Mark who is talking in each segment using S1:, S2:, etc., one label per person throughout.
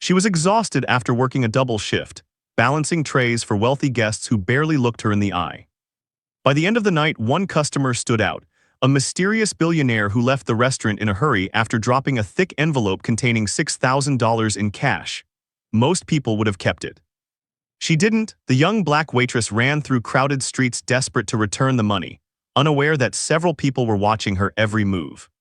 S1: She was exhausted after working a double shift, balancing trays for wealthy guests who barely looked her in the eye. By the end of the night, one customer stood out, a mysterious billionaire who left the restaurant in a hurry after dropping a thick envelope containing $6,000 in cash. Most people would have kept it. She didn't. The young black waitress ran through crowded streets desperate to return the money, unaware that several people were watching her every move.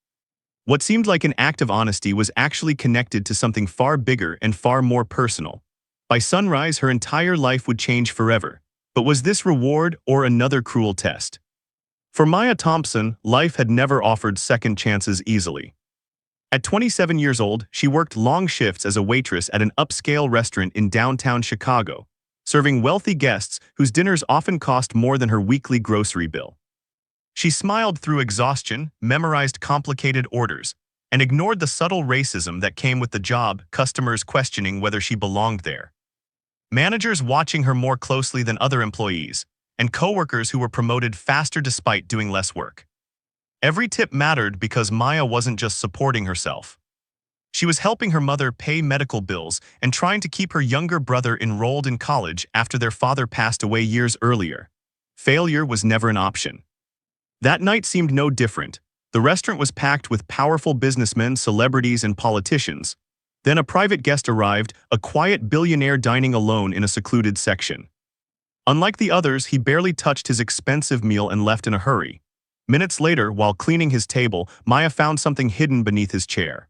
S1: What seemed like an act of honesty was actually connected to something far bigger and far more personal. By sunrise, her entire life would change forever. But was this reward or another cruel test? For Maya Thompson, life had never offered second chances easily. At 27 years old, she worked long shifts as a waitress at an upscale restaurant in downtown Chicago, serving wealthy guests whose dinners often cost more than her weekly grocery bill. She smiled through exhaustion, memorized complicated orders, and ignored the subtle racism that came with the job, customers questioning whether she belonged there, managers watching her more closely than other employees, and coworkers who were promoted faster despite doing less work. Every tip mattered because Maya wasn't just supporting herself. She was helping her mother pay medical bills and trying to keep her younger brother enrolled in college after their father passed away years earlier. Failure was never an option. That night seemed no different. The restaurant was packed with powerful businessmen, celebrities, and politicians. Then a private guest arrived, a quiet billionaire dining alone in a secluded section. Unlike the others, he barely touched his expensive meal and left in a hurry. Minutes later, while cleaning his table, Maya found something hidden beneath his chair.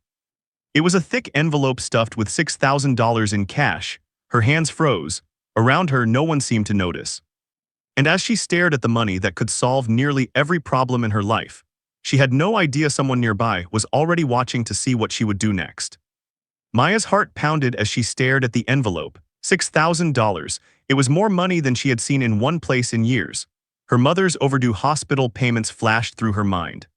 S1: It was a thick envelope stuffed with $6,000 in cash. Her hands froze. Around her, no one seemed to notice. And as she stared at the money that could solve nearly every problem in her life, she had no idea someone nearby was already watching to see what she would do next. Maya's heart pounded as she stared at the envelope. $6,000. It was more money than she had seen in one place in years. Her mother's overdue hospital payments flashed through her mind.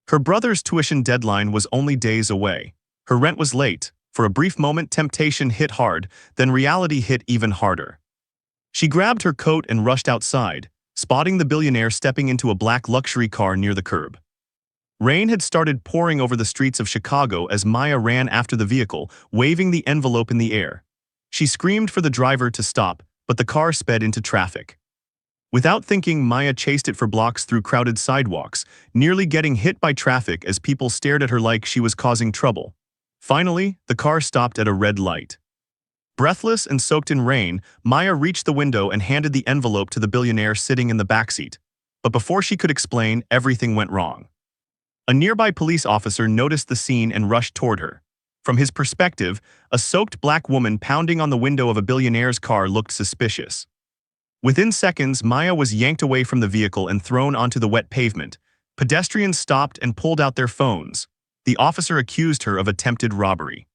S1: Her brother's tuition deadline was only days away. Her rent was late. For a brief moment, temptation hit hard, then reality hit even harder. She grabbed her coat and rushed outside, spotting the billionaire stepping into a black luxury car near the curb. Rain had started pouring over the streets of Chicago as Maya ran after the vehicle, waving the envelope in the air. She screamed for the driver to stop, but the car sped into traffic. Without thinking, Maya chased it for blocks through crowded sidewalks, nearly getting hit by traffic as people stared at her like she was causing trouble. Finally, the car stopped at a red light. Breathless and soaked in rain, Maya reached the window and handed the envelope to the billionaire sitting in the backseat. But before she could explain, everything went wrong. A nearby police officer noticed the scene and rushed toward her. From his perspective, a soaked black woman pounding on the window of a billionaire's car looked suspicious. Within seconds, Maya was yanked away from the vehicle and thrown onto the wet pavement. Pedestrians stopped and pulled out their phones. The officer accused her of attempted robbery.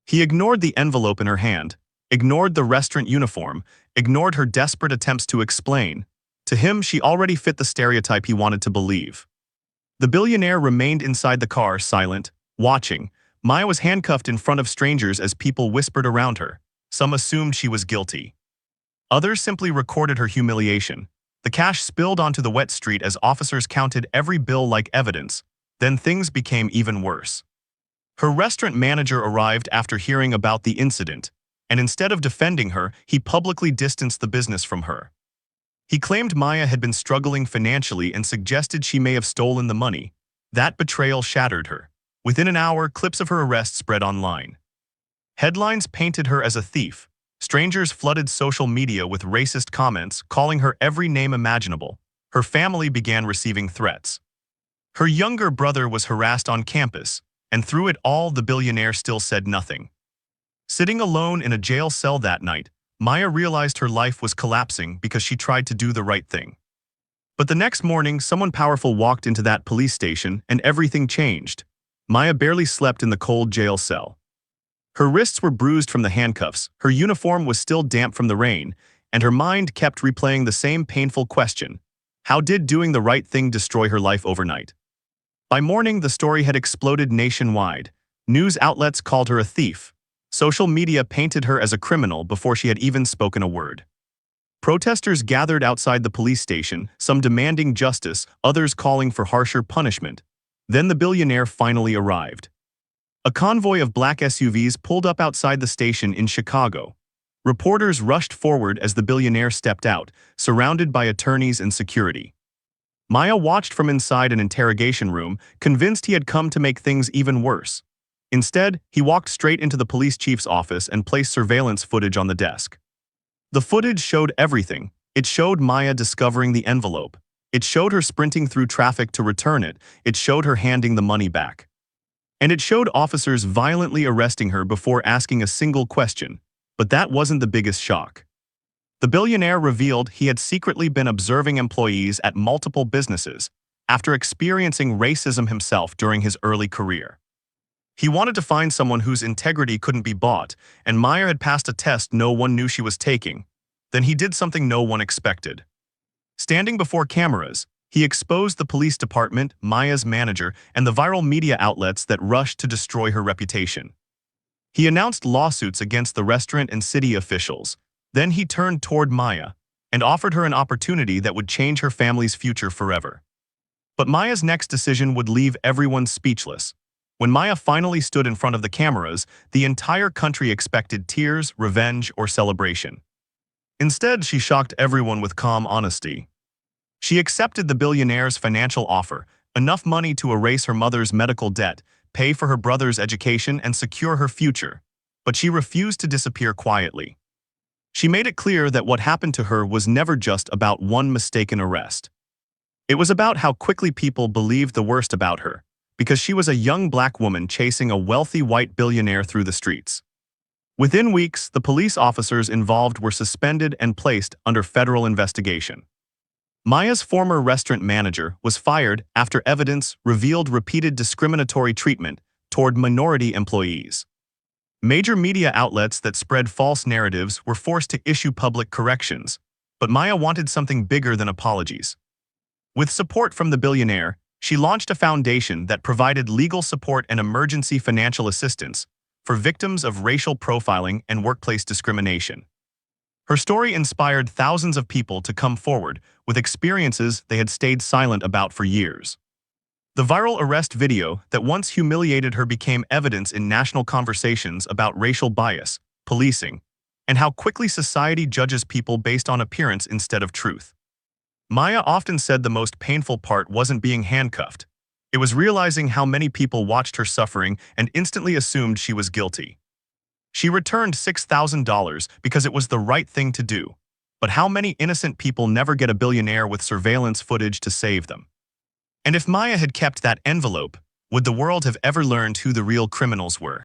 S1: He ignored the envelope in her hand, ignored the restaurant uniform, ignored her desperate attempts to explain. To him, she already fit the stereotype he wanted to believe. The billionaire remained inside the car, silent, watching. Maya was handcuffed in front of strangers as people whispered around her. Some assumed she was guilty. Others simply recorded her humiliation. The cash spilled onto the wet street as officers counted every bill like evidence. Then things became even worse. Her restaurant manager arrived after hearing about the incident, and instead of defending her, he publicly distanced the business from her. He claimed Maya had been struggling financially and suggested she may have stolen the money. That betrayal shattered her. Within an hour, clips of her arrest spread online. Headlines painted her as a thief. Strangers flooded social media with racist comments, calling her every name imaginable. Her family began receiving threats. Her younger brother was harassed on campus, and through it all, the billionaire still said nothing. Sitting alone in a jail cell that night, Maya realized her life was collapsing because she tried to do the right thing. But the next morning, someone powerful walked into that police station, and everything changed. Maya barely slept in the cold jail cell. Her wrists were bruised from the handcuffs, her uniform was still damp from the rain, and her mind kept replaying the same painful question: how did doing the right thing destroy her life overnight? By morning, the story had exploded nationwide. News outlets called her a thief. Social media painted her as a criminal before she had even spoken a word. Protesters gathered outside the police station, some demanding justice, others calling for harsher punishment. Then the billionaire finally arrived. A convoy of black SUVs pulled up outside the station in Chicago. Reporters rushed forward as the billionaire stepped out, surrounded by attorneys and security. Maya watched from inside an interrogation room, convinced he had come to make things even worse. Instead, he walked straight into the police chief's office and placed surveillance footage on the desk. The footage showed everything. It showed Maya discovering the envelope. It showed her sprinting through traffic to return it. It showed her handing the money back. And it showed officers violently arresting her before asking a single question. But that wasn't the biggest shock. The billionaire revealed he had secretly been observing employees at multiple businesses after experiencing racism himself during his early career. He wanted to find someone whose integrity couldn't be bought, and Maya had passed a test no one knew she was taking. Then he did something no one expected. Standing before cameras, he exposed the police department, Maya's manager, and the viral media outlets that rushed to destroy her reputation. He announced lawsuits against the restaurant and city officials. Then he turned toward Maya and offered her an opportunity that would change her family's future forever. But Maya's next decision would leave everyone speechless. When Maya finally stood in front of the cameras, the entire country expected tears, revenge, or celebration. Instead, she shocked everyone with calm honesty. She accepted the billionaire's financial offer, enough money to erase her mother's medical debt, pay for her brother's education, and secure her future. But she refused to disappear quietly. She made it clear that what happened to her was never just about one mistaken arrest. It was about how quickly people believed the worst about her, because she was a young black woman chasing a wealthy white billionaire through the streets. Within weeks, the police officers involved were suspended and placed under federal investigation. Maya's former restaurant manager was fired after evidence revealed repeated discriminatory treatment toward minority employees. Major media outlets that spread false narratives were forced to issue public corrections, but Maya wanted something bigger than apologies. With support from the billionaire, she launched a foundation that provided legal support and emergency financial assistance for victims of racial profiling and workplace discrimination. Her story inspired thousands of people to come forward with experiences they had stayed silent about for years. The viral arrest video that once humiliated her became evidence in national conversations about racial bias, policing, and how quickly society judges people based on appearance instead of truth. Maya often said the most painful part wasn't being handcuffed. It was realizing how many people watched her suffering and instantly assumed she was guilty. She returned $6,000 because it was the right thing to do. But how many innocent people never get a billionaire with surveillance footage to save them? And if Maya had kept that envelope, would the world have ever learned who the real criminals were?